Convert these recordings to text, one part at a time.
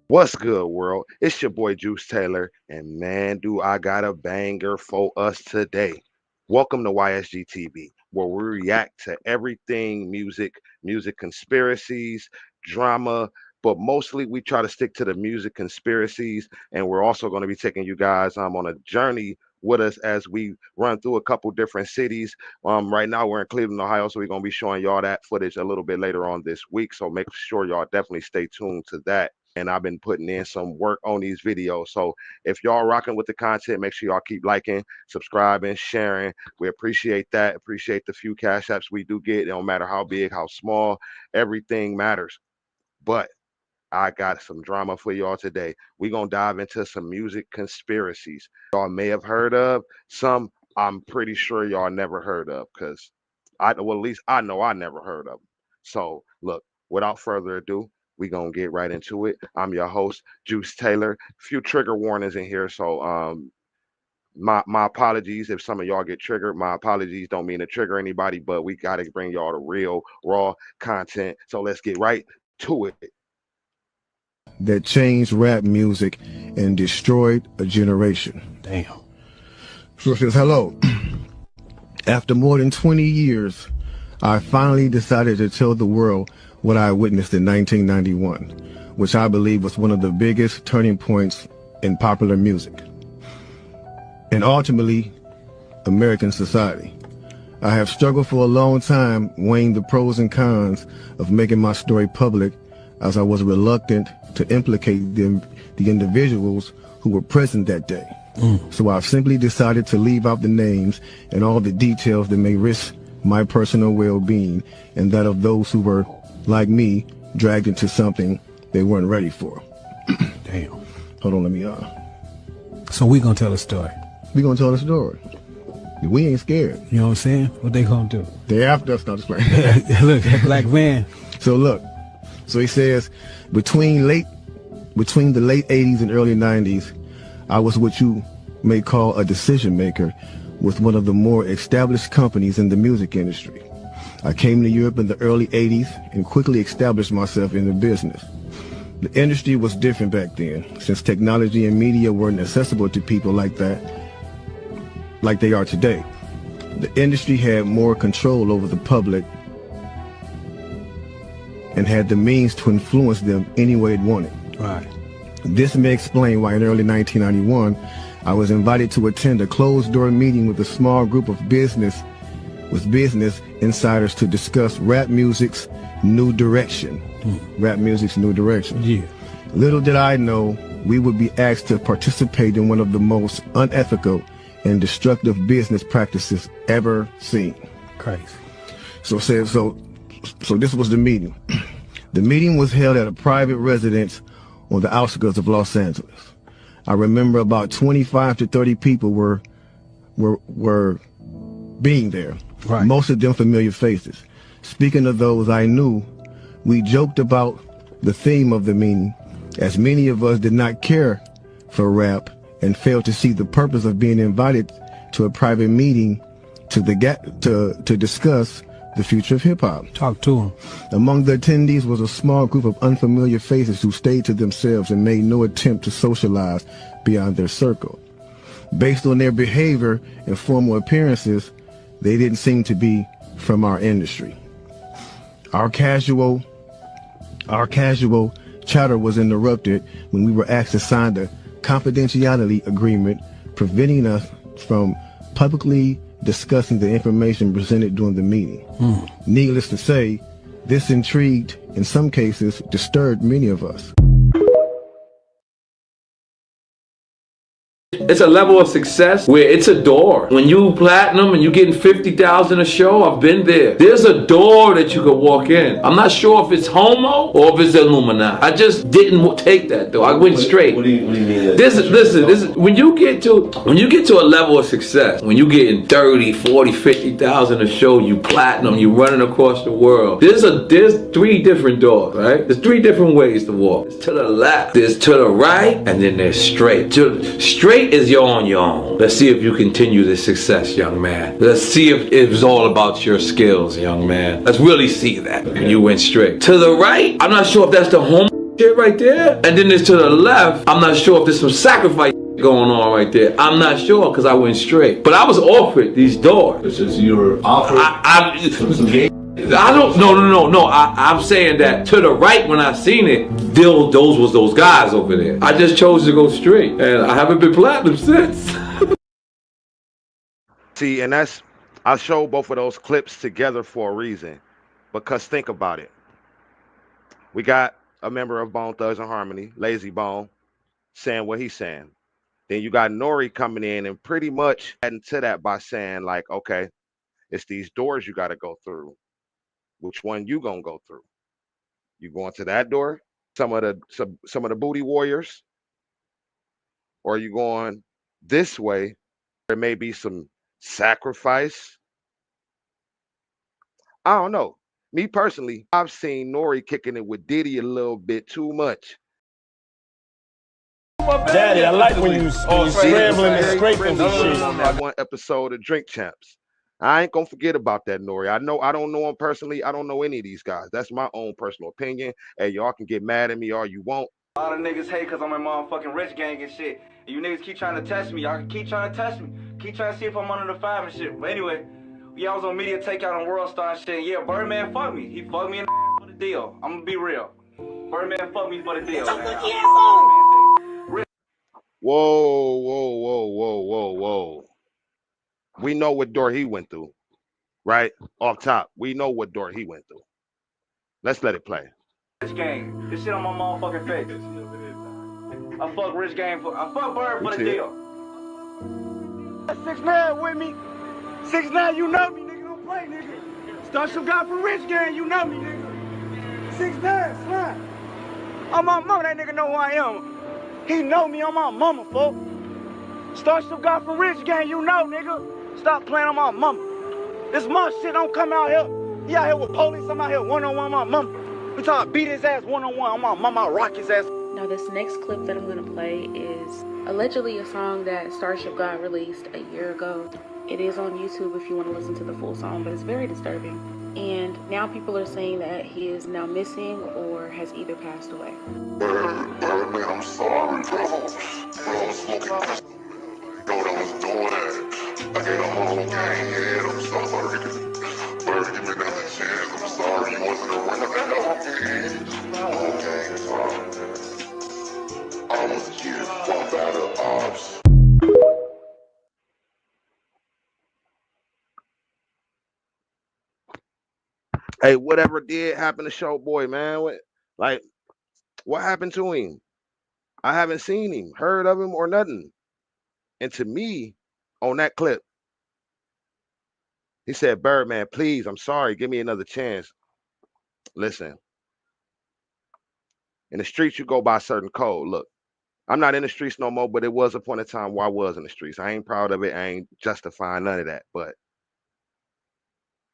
What's good, world? It's your boy Juice Taylor, and man, do I got a banger for us today. Welcome to YSGTV, where we react to everything music, music conspiracies, drama, but mostly we try to stick to the music conspiracies, and we're also going to be taking you guys on a journey with us as we run through a couple different cities. Right now we're in Cleveland, Ohio, so we're going to be showing y'all that footage a little bit later on this week. So make sure y'all definitely stay tuned to that, and I've been putting in some work on these videos. So if y'all rocking with the content, make sure y'all keep liking, subscribing, sharing. We appreciate that. Appreciate the few cash apps we do get. It don't matter how big, how small, everything matters. But I got some drama for y'all today. We're going to dive into some music conspiracies y'all may have heard of. Some I'm pretty sure y'all never heard of because well, at least I know I never heard of them. So, look, without further ado, we're going to get right into it. I'm your host, Juice Taylor. Few trigger warnings in here. So, my apologies if some of y'all get triggered. My apologies, don't mean to trigger anybody, but we got to bring y'all the real, raw content. So, let's get right to it. That changed rap music and destroyed a generation. Damn. So it says, hello. After more than 20 years, I finally decided to tell the world what I witnessed in 1991, which I believe was one of the biggest turning points in popular music and ultimately American society. I have struggled for a long time weighing the pros and cons of making my story public, as I was reluctant to implicate the individuals who were present that day. So I've simply decided to leave out the names and all the details that may risk my personal well-being and that of those who were, like me, dragged into something they weren't ready for. Damn. Hold on, let me, So we gonna tell a story. we gonna tell the story. We ain't scared. You know what I'm saying? What they gonna do? They after us, not just playing. Look, that black van. So look, so he says, between the late 80s and early 90s, I was what you may call a decision maker with one of the more established companies in the music industry. I came to Europe in the early 80s and quickly established myself in the business. The industry was different back then, since technology and media weren't accessible to people like they are today. The industry had more control over the public and had the means to influence them any way it wanted. Right. This may explain why in early 1991, I was invited to attend a closed-door meeting with a small group of business insiders to discuss rap music's new direction. Rap music's new direction. Yeah. Little did I know we would be asked to participate in one of the most unethical and destructive business practices ever seen. Crazy. So this was the meeting. The meeting was held at a private residence on the outskirts of Los Angeles. I remember about 25 to 30 people were being there. Right. Most of them familiar faces. Speaking of those I knew, we joked about the theme of the meeting, as many of us did not care for rap and failed to see the purpose of being invited to a private meeting to discuss the future of hip-hop. Talk to him. Among the attendees was a small group of unfamiliar faces who stayed to themselves and made no attempt to socialize beyond their circle. Based on their behavior and formal appearances, they didn't seem to be from our industry. Our casual chatter was interrupted when we were asked to sign the confidentiality agreement, preventing us from publicly discussing the information presented during the meeting. Needless to say, this intrigued, in some cases, disturbed many of us. It's a level of success where it's a door. When you platinum and you getting 50,000 a show, I've been there. There's a door that you could walk in. I'm not sure if it's homo or if it's illuminati. I just didn't take that though. I went straight. What do you mean? Listen. When you get to a level of success, when you getting 30, 40, 50,000 a show, you platinum, you running across the world. There's three different doors, right? There's three different ways to walk. There's to the left, there's to the right, and then there's straight. Straight is you're on your own. Let's see if you continue this success, young man. Let's see if it's all about your skills, young man. Let's really see that when you went straight. To the right, I'm not sure if that's the home shit right there. And then there's to the left. I'm not sure if there's some sacrifice going on right there. I'm not sure because I went straight. But I was offered these doors. It's just you were offered some gay. I don't, no. I'm saying that to the right when I seen it, those was those guys over there. I just chose to go straight, and I haven't been platinum since. See, and I show both of those clips together for a reason, because think about it. We got a member of Bone Thugs and Harmony, Lazy Bone, saying what he's saying. Then you got Nori coming in and pretty much adding to that by saying like, okay, it's these doors you got to go through. Which one you gonna go through? You going to that door? Some of the booty warriors, or you going this way? There may be some sacrifice. I don't know. Me personally, I've seen Nori kicking it with Diddy a little bit too much. Daddy, I like when you scrambling and scraping for shit. On that one episode of Drink Champs. I ain't gonna forget about that, Nori. I don't know him personally. I don't know any of these guys. That's my own personal opinion. Hey, y'all can get mad at me all you want. A lot of niggas hate because I'm in motherfucking rich gang and shit. And you niggas keep trying to test me. Y'all keep trying to test me. Keep trying to see if I'm under the 5 and shit. But anyway, yeah, I was on Media Takeout on World Star and shit. Yeah, Birdman fucked me. He fucked me in the for the deal. I'm gonna be real. Birdman fucked me for the deal. Whoa. We know what door he went through, right? Off top, we know what door he went through. Let's let it play. Rich gang. This shit on my motherfucking face. I fuck Rich gang I fuck Bird for the deal. 6ix9ine with me. 6ix9ine, you know me, nigga. Don't play, nigga. Starship guy for Rich gang, you know me, nigga. 6ix9ine, slime. On my mama, that nigga know who I am. He know me on my mama, folks. Starship guy for Rich gang, you know, nigga. Stop playing on my mama. This my shit, don't come out here. He out here with police, I'm out here one-on-one on my mama. We talking beat his ass one-on-one on my mama, I rock his ass. Now this next clip that I'm gonna play is allegedly a song that Starship God released a year ago. It is on YouTube if you want to listen to the full song, but it's very disturbing. And now people are saying that he is now missing or has either passed away. Birdman, I'm sorry, bro. I was smoking. Know what I was doing. I gave a whole gang head. I'm sorry. Bird, give me another chance. I'm sorry you wasn't around. Okay, sorry. I was just one battle ops. Hey, whatever did happen to Showboy, man? What happened to him? I haven't seen him, heard of him, or nothing. And to me, on that clip, he said, Birdman, please, I'm sorry, give me another chance. Listen, in the streets, you go by a certain code. Look, I'm not in the streets no more, but it was a point in time where I was in the streets. I ain't proud of it. I ain't justifying none of that, but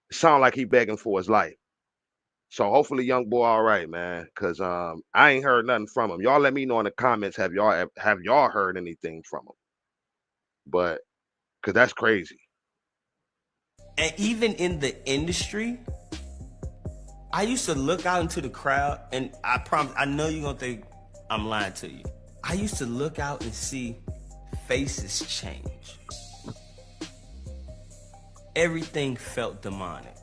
it sounds like he begging for his life. So hopefully young boy all right, man, because I ain't heard nothing from him. Y'all let me know in the comments, have y'all heard anything from him? But because that's crazy. And even in the industry, I used to look out into the crowd, and I promise, I know you're gonna think I'm lying to you. I used to look out and see faces change. Everything felt demonic.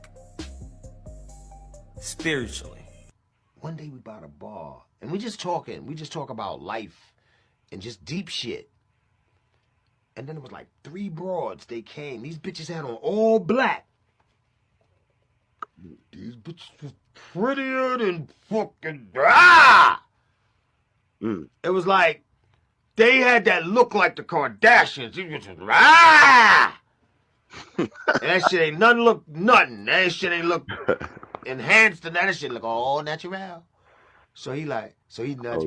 Spiritually. One day we bought a bar, and we just talk about life and just deep shit. And then it was like 3 broads, they came. These bitches had on all black. These bitches was prettier than fucking... It was like, they had that look like the Kardashians. These bitches... And that shit ain't nothing. That shit ain't look enhanced and that shit look all natural. So he nudged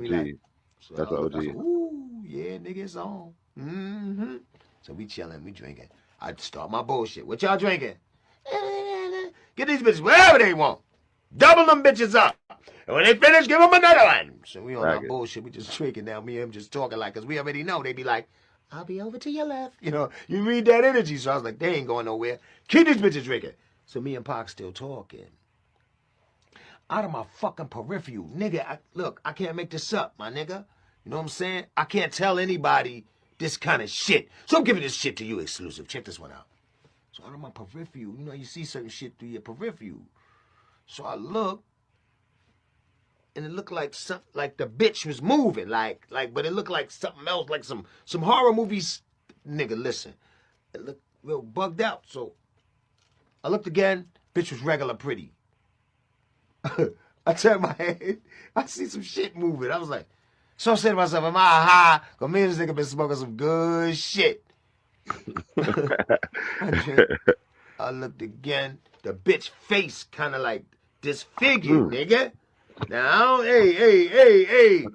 me like... So that's OG. Like, ooh, yeah, nigga, it's on. Mm-hmm. So we chilling, we drinking. I start my bullshit. What y'all drinking? Get these bitches whatever they want. Double them bitches up. And when they finish, give them another one. So we on our bullshit. We just drinking now. Me and him just talking like, because we already know. They be like, I'll be over to your left. You know, you read that energy. So I was like, they ain't going nowhere. Keep these bitches drinking. So me and Pac still talking. out of my fucking peripheral. Nigga, look, I can't make this up, my nigga. You know what I'm saying? I can't tell anybody this kind of shit. So I'm giving this shit to you exclusive. Check this one out. So out of my peripheral, you know, you see certain shit through your peripheral. So I look, and it looked like like the bitch was moving, but it looked like something else, like some horror movies. Nigga, listen, it looked real bugged out. So I looked again, bitch was regular pretty. I turned my head, I see some shit moving. I was like, so I said to myself, am I high? Cause me and this nigga been smoking some good shit. I looked again, the bitch face kind of like disfigured, nigga. Now, hey.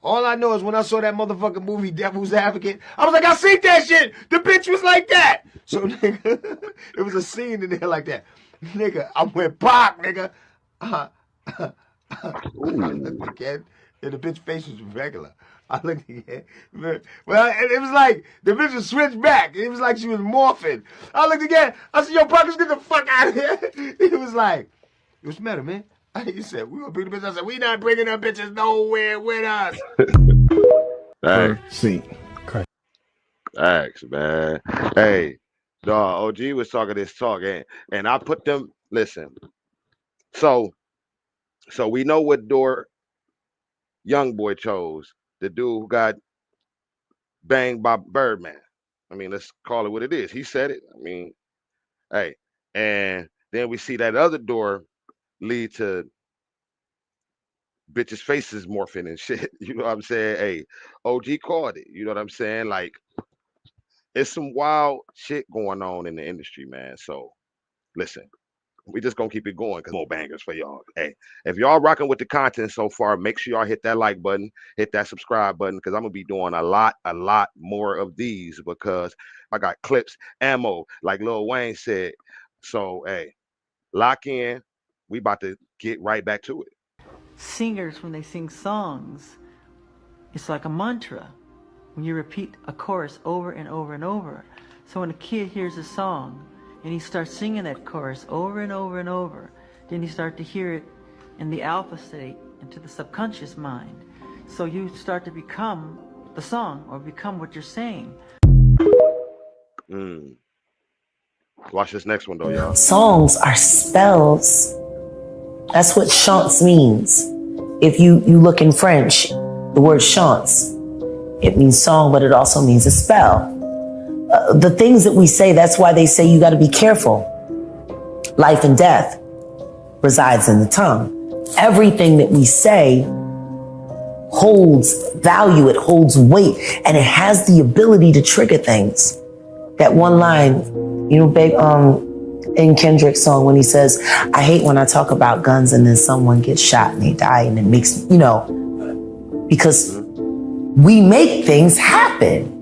All I know is when I saw that motherfucking movie, Devil's Advocate, I was like, I seen that shit. The bitch was like that. So, nigga, it was a scene in there like that. Nigga, I went pop, nigga. I looked again, and the bitch face was regular. I looked again. Well, it was like the bitch was switched back. It was like she was morphing. I looked again. I said, yo, Parkers, get the fuck out of here. It was like, what's the matter, man? He said, we gonna bring the bitch. I said, we not bringing them bitches nowhere with us. Thanks, man. Hey, dog, OG was talking this talk, and I put them, listen. So we know what door Young Boy chose. The dude who got banged by Birdman. I mean, let's call it what it is. He said it. I mean, hey, and then we see that other door lead to bitches' faces morphing and shit. You know what I'm saying? Hey, OG called it. You know what I'm saying? Like, it's some wild shit going on in the industry, man. So, listen, we just gonna keep it going because more bangers for y'all. Hey, if y'all rocking with the content so far, make sure y'all hit that like button, hit that subscribe button, because I'm gonna be doing a lot more of these because I got clips, ammo, like Lil Wayne said. So, hey, lock in. We about to get right back to it. Singers, when they sing songs, it's like a mantra. When you repeat a chorus over and over and over. So when a kid hears a song and he starts singing that chorus over and over and over, then you start to hear it in the alpha state into the subconscious mind. So you start to become the song or become what you're saying. Watch this next one though, y'all. Songs are spells. That's what chants means. If you look in French, the word chants, it means song, but it also means a spell. The things that we say, that's why they say you got to be careful. Life and death resides in the tongue. Everything that we say holds value, it holds weight, and it has the ability to trigger things. That one line, you know, babe, in Kendrick's song when he says, I hate when I talk about guns and then someone gets shot and they die, and it makes, you know, because we make things happen.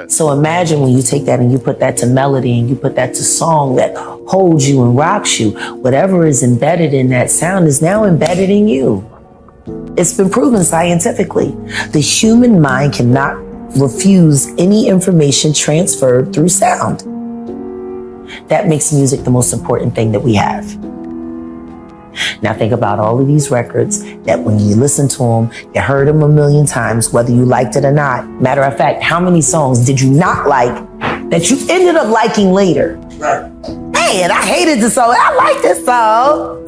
So imagine when you take that and you put that to melody and you put that to song that holds you and rocks you, whatever is embedded in that sound is now embedded in you. It's been proven scientifically. The human mind cannot refuse any information transferred through sound. That makes music the most important thing that we have. Now think about all of these records that when you listen to them, you heard them a million times, whether you liked it or not. Matter of fact, how many songs did you not like that you ended up liking later? Right. Man, I hated this song. I like this song.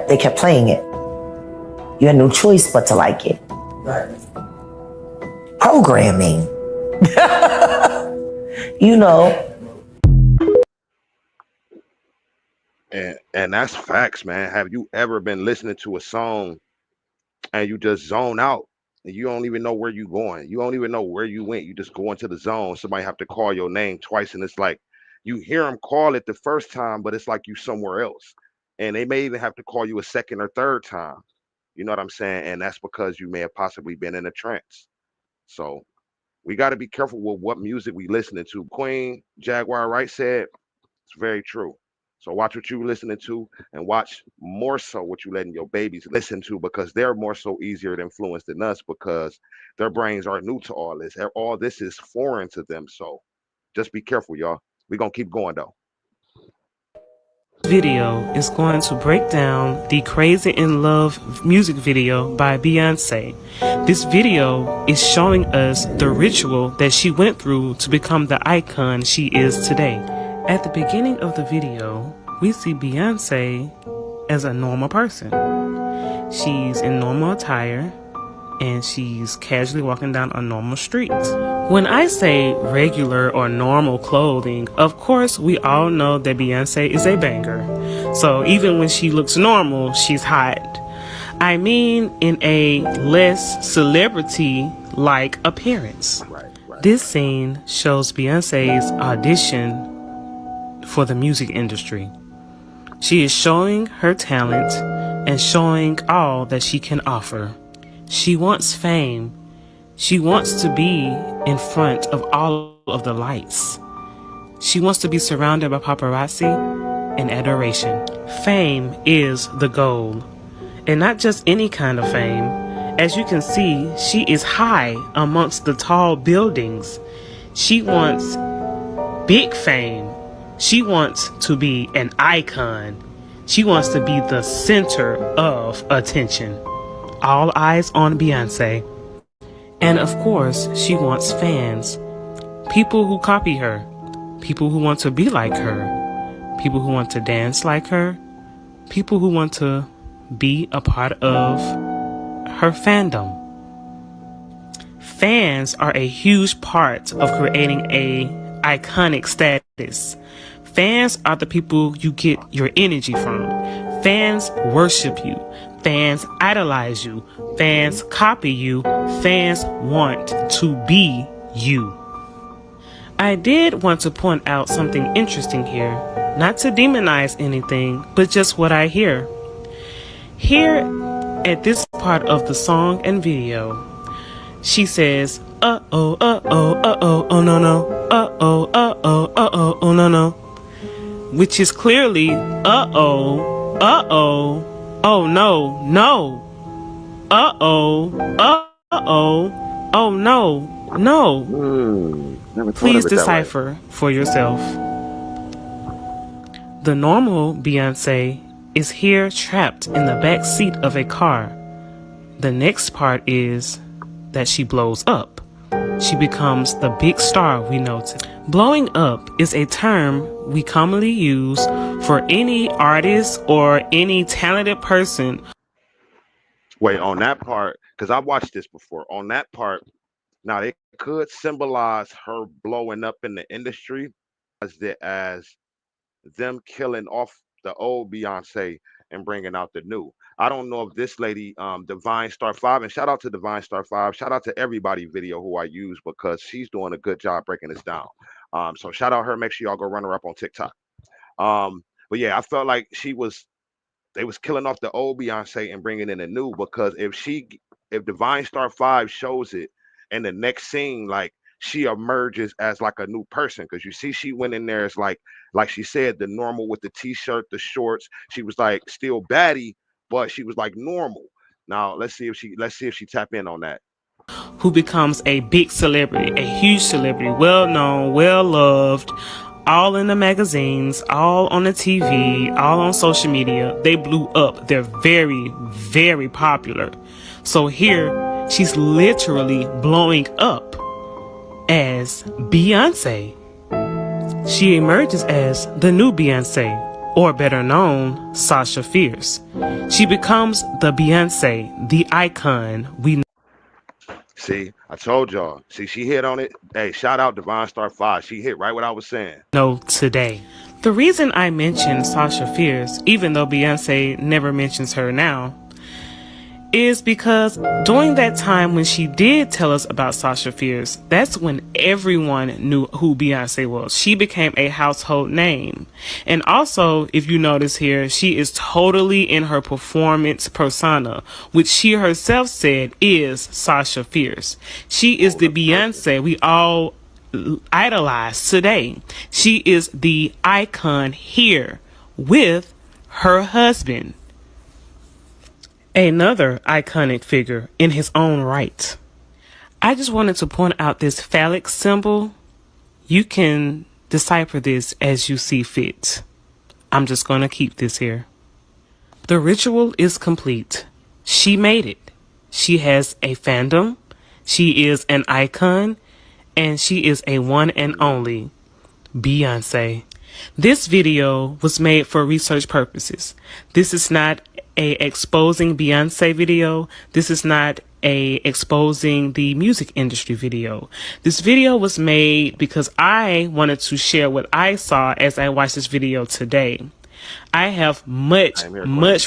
They kept playing it. You had no choice but to like it. Right. Programming. You know. And that's facts, man. Have you ever been listening to a song and you just zone out and you don't even know where you going? You don't even know where you went. You just go into the zone. Somebody have to call your name twice, and it's like you hear them call it the first time, but it's like you somewhere else. And they may even have to call you a second or third time. You know what I'm saying? And that's because you may have possibly been in a trance. So we got to be careful with what music we listening to. Queen Jaguar Wright said it's very true. So watch what you listening to, and watch more so what you letting your babies listen to, because they're more so easier to influence than us, because their brains are new to all this. All this is foreign to them. So just be careful, y'all. We're going to keep going though. video is going to break down the Crazy in Love music video by Beyonce. This video is showing us the ritual that she went through to become the icon she is today. At the beginning of the video, we see Beyonce as a normal person. She's in normal attire and she's casually walking down a normal street. When I say regular or normal clothing, of course we all know that Beyonce is a banger. So even when she looks normal, she's hot. I mean in a less celebrity-like appearance. This scene shows Beyonce's audition for the music industry. She is showing her talent and showing all that she can offer. She wants fame. She wants to be in front of all of the lights. She wants to be surrounded by paparazzi and adoration. Fame is the goal, and not just any kind of fame. As you can see, she is high amongst the tall buildings. She wants big fame. She wants to be an icon. She wants to be the center of attention. All eyes on Beyonce. And of course, she wants fans. People who copy her. People who want to be like her. People who want to dance like her. People who want to be a part of her fandom. Fans are a huge part of creating a iconic status. Fans are the people you get your energy from. Fans worship you. Fans idolize you. Fans copy you. Fans want to be you. I did want to point out something interesting here. Not to demonize anything, but just what I hear. Here at this part of the song and video, she says, uh-oh, uh-oh, uh-oh, oh no no, uh-oh, uh-oh, uh-oh, oh no no. Which is clearly, uh-oh, uh-oh, oh no, no. Uh-oh, uh-oh, oh no, no. Please decipher for yourself. The normal Beyonce is here trapped in the back seat of a car. The next part is that she blows up. She becomes the big star we know today. Blowing up is a term we commonly use for any artist or any talented person. Wait, on that part, because I watched this before. On that part, now it could symbolize her blowing up in the industry as them killing off the old Beyonce and bringing out the new. I don't know if this lady, Divine Star 5, and shout out to Divine Star 5, shout out to everybody video who I use because she's doing a good job breaking this down. So shout out her. Make sure y'all go run her up on TikTok. But yeah, I felt like they was killing off the old Beyonce and bringing in a new, because if Divine Star 5 shows it in the next scene, like she emerges as like a new person, because you see she went in there as like she said, the normal with the t-shirt, the shorts. She was like still baddie, but she was like normal. Now let's see if she tap in on that. Who becomes a big celebrity, a huge celebrity, well known, well loved, all in the magazines, all on the TV, all on social media. They blew up. They're very, very popular. So here she's literally blowing up as Beyonce. She emerges as the new Beyonce, or better known, Sasha Fierce. She becomes the Beyonce, the icon we know. See, I told y'all. See, she hit on it. Hey, shout out Divine Star 5. She hit right what I was saying. No, today. The reason I mentioned Sasha Fierce, even though Beyonce never mentions her now, is because during that time when she did tell us about Sasha Fierce, that's when everyone knew who Beyonce was. She became a household name. And also, if you notice here, she is totally in her performance persona, which she herself said is Sasha Fierce. She is the Beyonce we all idolize today. She is the icon here with her husband. Another iconic figure in his own right. I just wanted to point out this phallic symbol. You can decipher this as you see fit. I'm just going to keep this here. The ritual is complete. She made it. She has a fandom. She is an icon. And she is a one and only Beyonce. This video was made for research purposes. This is not a exposing Beyonce video. This is not a exposing the music industry video. This video was made because I wanted to share what I saw as I watched this video today. I have much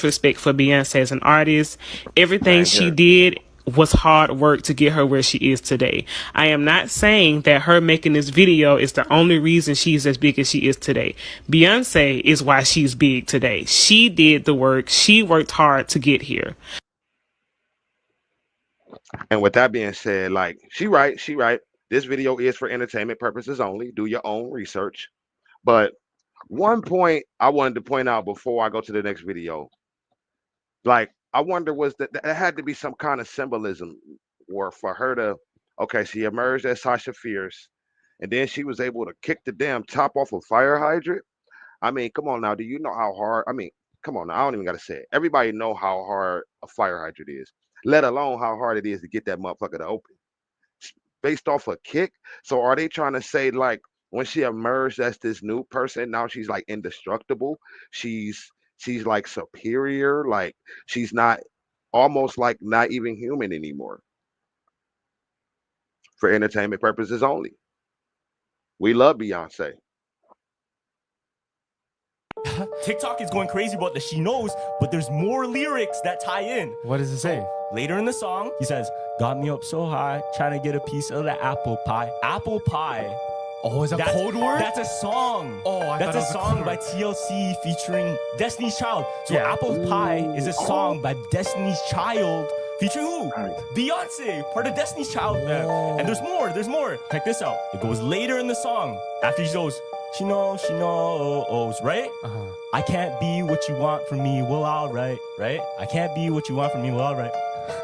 respect for Beyonce as an artist. Everything she did was hard work to get her where she is today. I am not saying that her making this video is the only reason she's as big as she is today. Beyonce is why she's big today. She did the work. She worked hard to get here. And with that being said, like, she right. This video is for entertainment purposes only. Do your own research. But one point I wanted to point out before I go to the next video, like, I wonder, was that there had to be some kind of symbolism or for her to, okay, she emerged as Sasha Fierce, and then she was able to kick the damn top off a fire hydrant. I mean, come on now, do you know how hard? I mean, come on now, I don't even gotta say it. Everybody know how hard a fire hydrant is, let alone how hard it is to get that motherfucker to open based off a kick. So are they trying to say, like, when she emerged as this new person, now she's like indestructible? She's like superior, like she's not, almost like not even human anymore. For entertainment purposes only. We love Beyonce. TikTok is going crazy about this. She knows, but there's more lyrics that tie in. What does it say? Later in the song, he says, got me up so high, trying to get a piece of the apple pie. Apple pie. Oh, is that code word? That's a song. Oh, that's a song by TLC featuring Destiny's Child. So Apple Pie is a song by Destiny's Child featuring who? Beyonce, part of Destiny's Child. And there's more. Check this out. It goes later in the song. After she goes, she knows, right? I can't be what you want from me, well, alright, right? I can't be what you want from me, well, alright.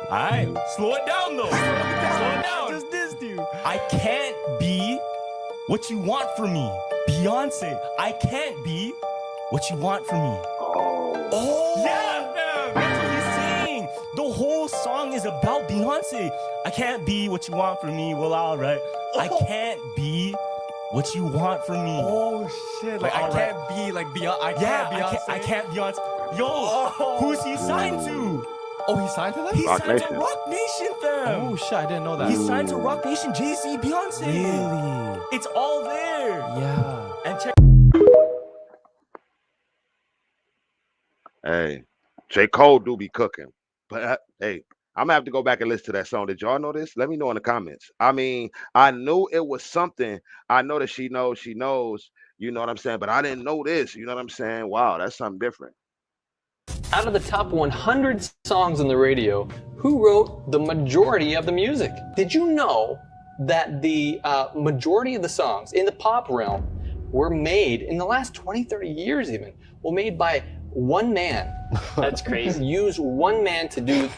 Alright, slow it down though. Slow it down. Just dissed you. I can't be what you want from me. Beyonce, I can't be what you want from me. Oh. Yeah, man. That's what he's saying. The whole song is about Beyonce. I can't be what you want from me. Well, alright. I can't be what you want from me. Oh, shit. Like, I can't be like Beyonce. I can't Beyonce. Yo, who's he signed to? Oh, he signed to them? He signed to Rock Nation, fam. Oh, shit. I didn't know that. He signed to Rock Nation, Jay-Z, Beyonce. Really? It's all there. Yeah. And check. Hey, J. Cole do be cooking. But hey, I'm gonna have to go back and listen to that song. Did y'all know this? Let me know in the comments. I mean, I knew it was something. I know that she knows, you know what I'm saying? But I didn't know this, you know what I'm saying? Wow, that's something different. Out of the top 100 songs on the radio, who wrote the majority of the music? Did you know that the majority of the songs in the pop realm were made in the last 20, 30 years even, were made by one man? That's crazy. Use one man to do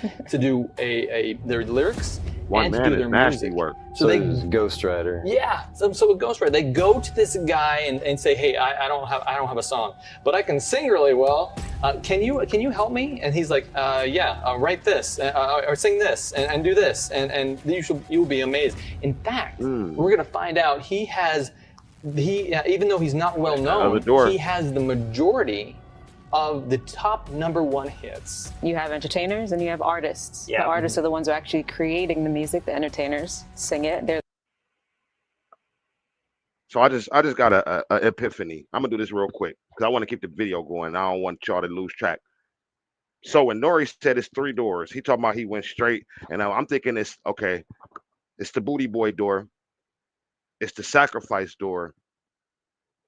their lyrics One and to man do is their nasty music. work. So they ghostwriter. Yeah, so a ghostwriter. They go to this guy and say, hey, I don't have a song, but I can sing really well. Can you help me? And he's like, yeah, write this or sing this and do this, and you'll be amazed. In fact, we're gonna find out he even though he's not well known, he has the majority of the top #1 hits. You have entertainers and you have artists. Yeah. The artists are the ones who are actually creating the music. The entertainers sing it. So I just got a epiphany. I'm gonna do this real quick because I want to keep the video going. I don't want y'all to lose track. So when Nori said it's 3 doors, he talking about he went straight, and I'm thinking it's okay. It's the booty boy door, it's the sacrifice door,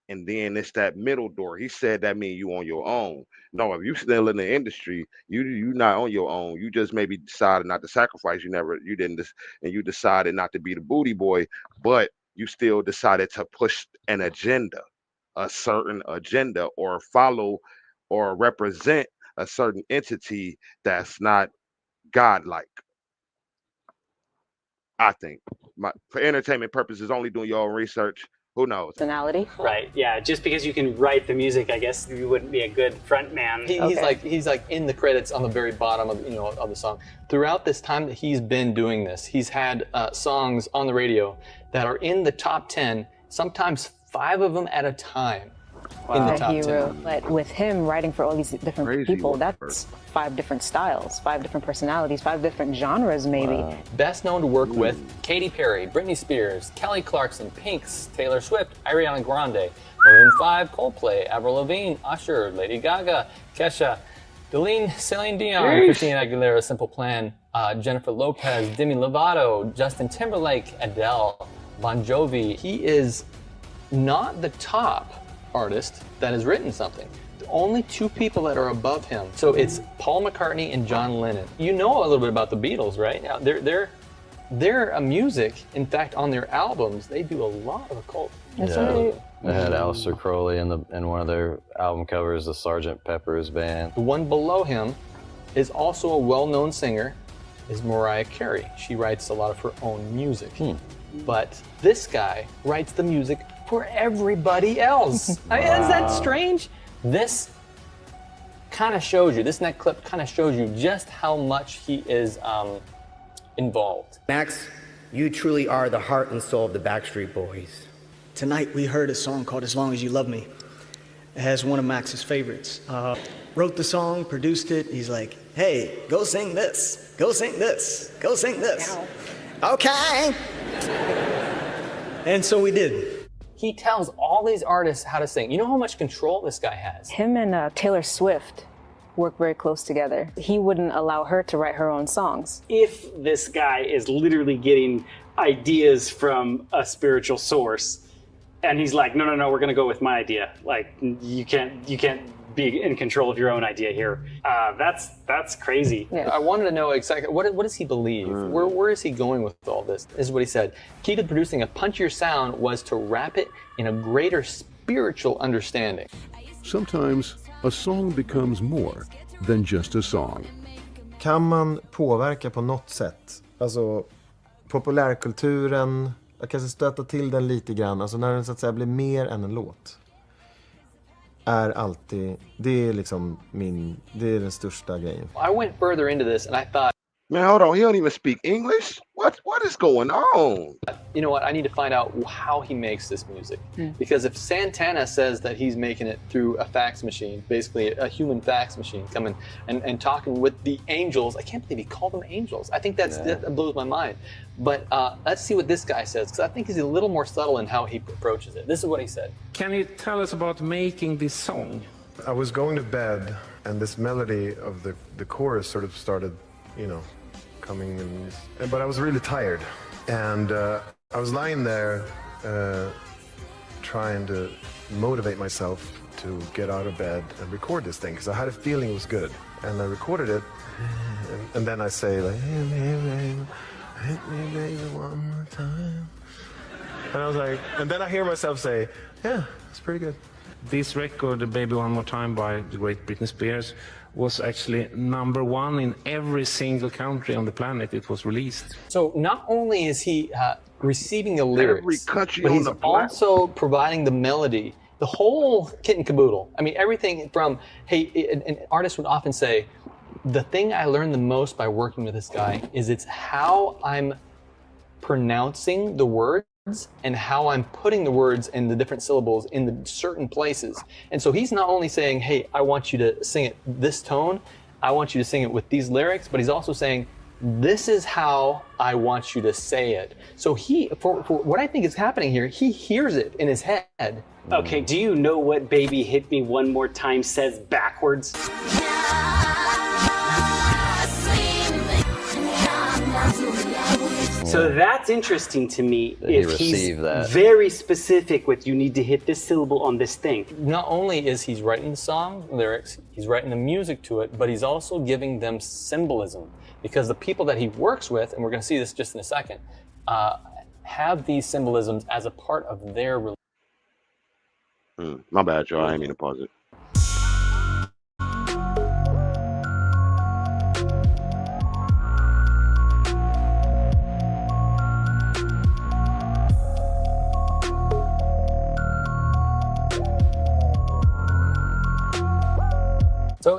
and then it's that middle door. He said that means you on your own. No, if you still in the industry, you not on your own. You just maybe decided not to sacrifice. You didn't, and you decided not to be the booty boy, but you still decided to push an agenda, a certain agenda, or follow or represent a certain entity that's not godlike. I think for entertainment purposes only, doing your own research. Who knows? Personality. Right. Yeah. Just because you can write the music, I guess you wouldn't be a good front man. He's like in the credits on the very bottom of of the song. Throughout this time that he's been doing this, he's had songs on the radio that are in the top 10, sometimes 5 of them at a time. In the top 10. But with him writing for all these different people, that's 5 different styles, 5 different personalities, 5 different genres, maybe. Wow. Best known to work with Katy Perry, Britney Spears, Kelly Clarkson, Pinks, Taylor Swift, Ariana Grande, Maroon 5, Coldplay, Avril Lavigne, Usher, Lady Gaga, Kesha, Celine Dion, Christina Aguilera, Simple Plan, Jennifer Lopez, Demi Lovato, Justin Timberlake, Adele, Bon Jovi. He is not the top artist that has written something. The only 2 people that are above him. So it's Paul McCartney and John Lennon. You know a little bit about the Beatles, right? Now their music, in fact, on their albums, they do a lot of occult. That's right. They had Aleister Crowley in one of their album covers, the Sgt. Pepper's Band. The one below him is also a well-known singer, is Mariah Carey. She writes a lot of her own music. But this guy writes the music for everybody else. Wow. I mean, is that strange? This kind of shows you, this next clip kind of shows you just how much he is involved. Max, you truly are the heart and soul of the Backstreet Boys. Tonight we heard a song called As Long As You Love Me. It has one of Max's favorites. Wrote the song, produced it. He's like, hey, go sing this, go sing this, go sing this. Okay. And so we did. He tells all these artists how to sing. You know how much control this guy has? Him and Taylor Swift work very close together. He wouldn't allow her to write her own songs. If this guy is literally getting ideas from a spiritual source, and he's like, no, we're gonna go with my idea. Like, you can't be in control of your own idea here. That's crazy. Yeah. I wanted to know exactly, what does he believe? Where is he going with all this? This is what he said. Key to producing a punchier sound was to wrap it in a greater spiritual understanding. Sometimes a song becomes more than just a song. Kan man påverka på något sätt? Alltså populärkulturen, jag kanske stöta till den lite grann, alltså när den så att säga blir mer än en låt. Är alltid, det är liksom det är den största grejen. I went further into this and I thought, man, hold on, he don't even speak English? What is going on? You know what, I need to find out how he makes this music. Because if Santana says that he's making it through a fax machine, basically a human fax machine, coming and talking with the angels, I can't believe he called them angels. I think that blows my mind. But let's see what this guy says, because I think he's a little more subtle in how he approaches it. This is what he said. Can you tell us about making this song? I was going to bed and this melody of the chorus sort of started, coming in, but I was really tired. And I was lying there trying to motivate myself to get out of bed and record this thing, because I had a feeling it was good. And I recorded it, and then I say, like, hey, baby, hit me, baby, one more time. And I was like, and then I hear myself say, yeah, it's pretty good. This record, Baby One More Time by the great Britney Spears, was actually #1 in every single country on the planet it was released. So not only is he receiving the lyrics, every country but on he's the planet. also providing the melody, the whole kit and caboodle. I mean, everything from, hey, an artist would often say, the thing I learned the most by working with this guy is it's how I'm pronouncing the words and how I'm putting the words and the different syllables in the certain places. And so he's not only saying, hey, I want you to sing it this tone, I want you to sing it with these lyrics, but he's also saying, this is how I want you to say it. So for what I think is happening here, he hears it in his head. Okay, do you know what Baby Hit Me One More Time says backwards? So that's interesting to me. If he's very specific with, you need to hit this syllable on this thing. Not only is he writing the song lyrics, he's writing the music to it, but he's also giving them symbolism. Because the people that he works with, and we're going to see this just in a second, have these symbolisms as a part of their religion. My bad, y'all. I didn't mean to pause it.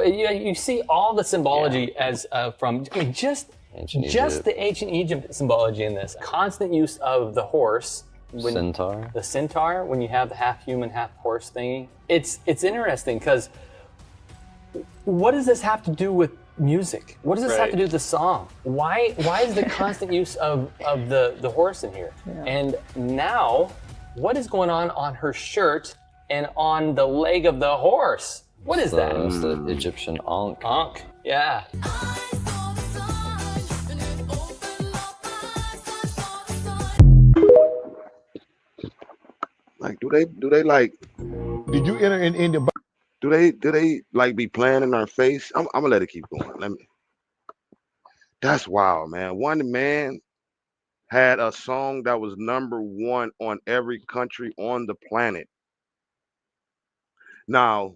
So you see all the symbology as from, I mean, just the ancient Egypt symbology in this. Constant use of the horse. Centaur. The centaur, when you have the half human, half horse thingy. It's interesting because what does this have to do with music? What does this have to do with the song? Why is the constant use of the horse in here? Yeah. And now, what is going on her shirt and on the leg of the horse? What is that? That's the Egyptian Ankh. Ankh, yeah. Like, do they like? Did you enter in the? Do they like be playing in our face? I'm gonna let it keep going. That's wild, man. One man had a song that was #1 on every country on the planet. Now,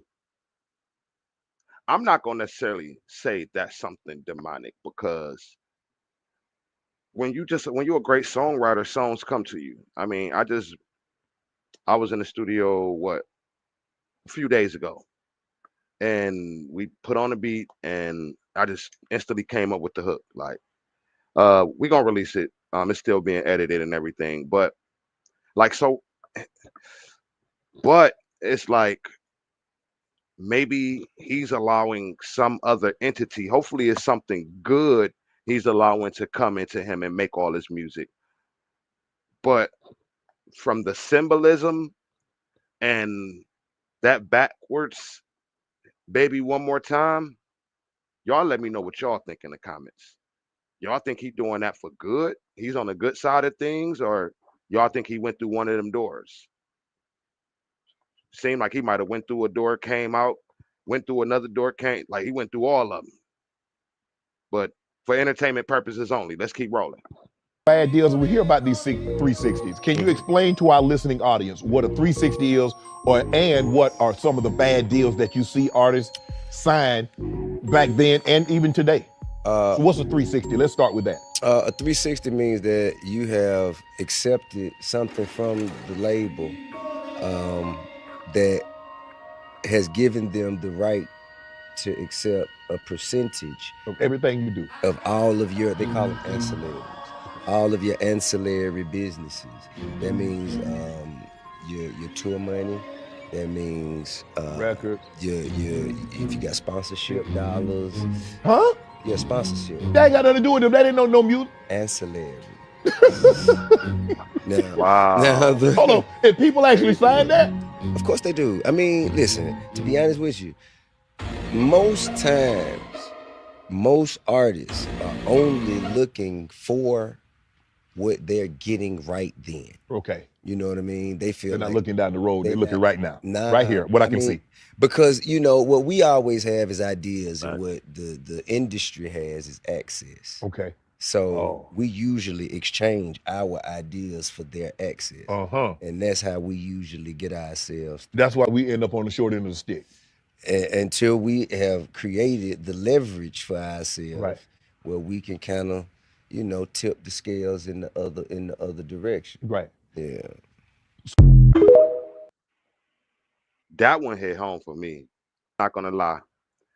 I'm not gonna necessarily say that's something demonic because when you're a great songwriter, songs come to you. I mean, I was in the studio a few days ago, and we put on a beat, and I just instantly came up with the hook. Like, we're gonna release it. It's still being edited and everything, but like so, but it's like maybe he's allowing some other entity. Hopefully, it's something good he's allowing to come into him and make all his music. But from the symbolism and that backwards, baby, one more time, y'all let me know what y'all think in the comments. Y'all think he doing that for good? He's on the good side of things, or y'all think he went through one of them doors? Seemed like he might have went through a door, came out, went through another door, came like he went through all of them. But for entertainment purposes only, let's keep rolling. Bad deals. We hear about these 360s. Can you explain to our listening audience what a 360 is, and what are some of the bad deals that you see artists sign back then and even today? So what's a 360? Let's start with that. A 360 means that you have accepted something from the label that has given them the right to accept a percentage of everything you do, of all of your, they call them ancillaries, all of your ancillary businesses. That means your tour money. That means records. Your if you got sponsorship dollars. Huh? Yeah, sponsorship. That ain't got nothing to do with them. That ain't no music. Ancillary. Wow. Hold on. If people actually sign that? Of course they do. I mean, listen, to be honest with you, most times, most artists are only looking for what they're getting right then. Okay. You know what I mean? They feel they're not like looking down the road. They're looking right now. Nah, right here, what I can see. Because, you know, what we always have is ideas, and what the industry has is access. Okay. So we usually exchange our ideas for their access. And that's how we usually get ourselves. That's why we end up on the short end of the stick. Until we have created the leverage for ourselves, right, where we can kind of, you know, tip the scales in the other direction. Right. Yeah. That one hit home for me. Not gonna lie.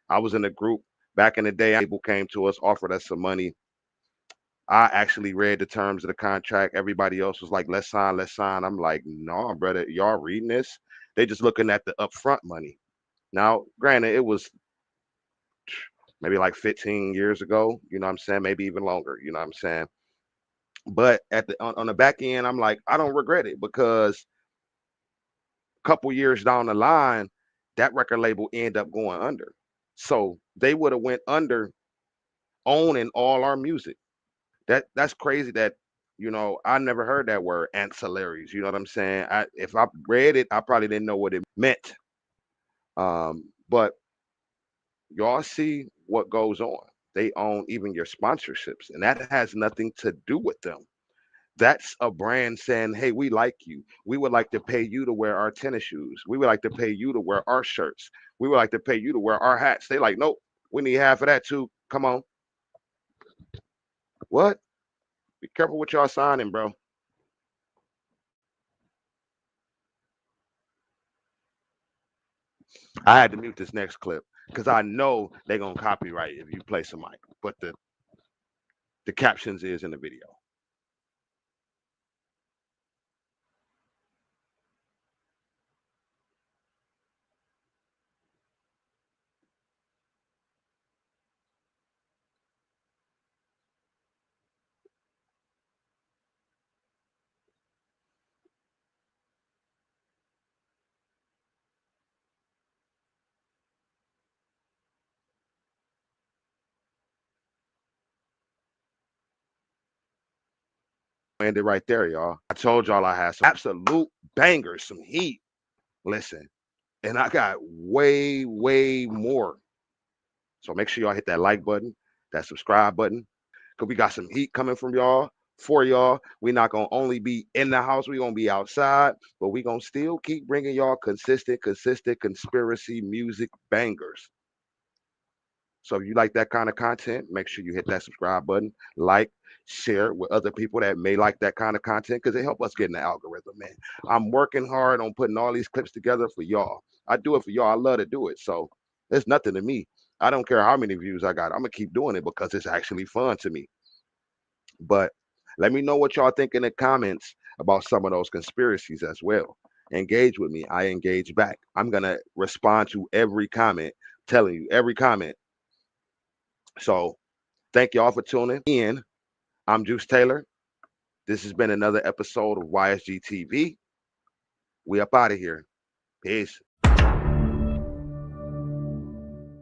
I was in a group back in the day. People came to us, offered us some money. I actually read the terms of the contract. Everybody else was like, let's sign, let's sign. I'm like, no, brother, y'all reading this? They just looking at the upfront money. Now, granted, it was maybe like 15 years ago, you know what I'm saying? Maybe even longer, you know what I'm saying? But on the back end, I'm like, I don't regret it, because a couple years down the line, that record label ended up going under. So they would have went under owning all our music. That's crazy that, you know, I never heard that word, ancillaries. You know what I'm saying? If I read it, I probably didn't know what it meant. But y'all see what goes on. They own even your sponsorships, and that has nothing to do with them. That's a brand saying, hey, we like you. We would like to pay you to wear our tennis shoes. We would like to pay you to wear our shirts. We would like to pay you to wear our hats. They like, nope, we need half of that too. Come on. What? Be careful what y'all signing, bro. I had to mute this next clip. because I know they're gonna copyright if you play some mic. But the captions is in the video. Ended right there, y'all. I told y'all I had some absolute bangers, some heat. Listen, and I got way, way more. So make sure y'all hit that like button, that subscribe button, because we got some heat coming from y'all, for y'all. We're not going to only be in the house, we're going to be outside, but we're going to still keep bringing y'all consistent conspiracy music bangers. So if you like that kind of content, make sure you hit that subscribe button, like, share it with other people that may like that kind of content because it helps us get in the algorithm, man. I'm working hard on putting all these clips together for y'all. I do it for y'all. I love to do it. So it's nothing to me. I don't care how many views I got. I'm going to keep doing it because it's actually fun to me. But let me know what y'all think in the comments about some of those conspiracies as well. Engage with me. I engage back. I'm going to respond to every comment, telling you every comment. So thank y'all for tuning in. I'm Juice Taylor. This has been another episode of YSG TV. We up out of here. Peace.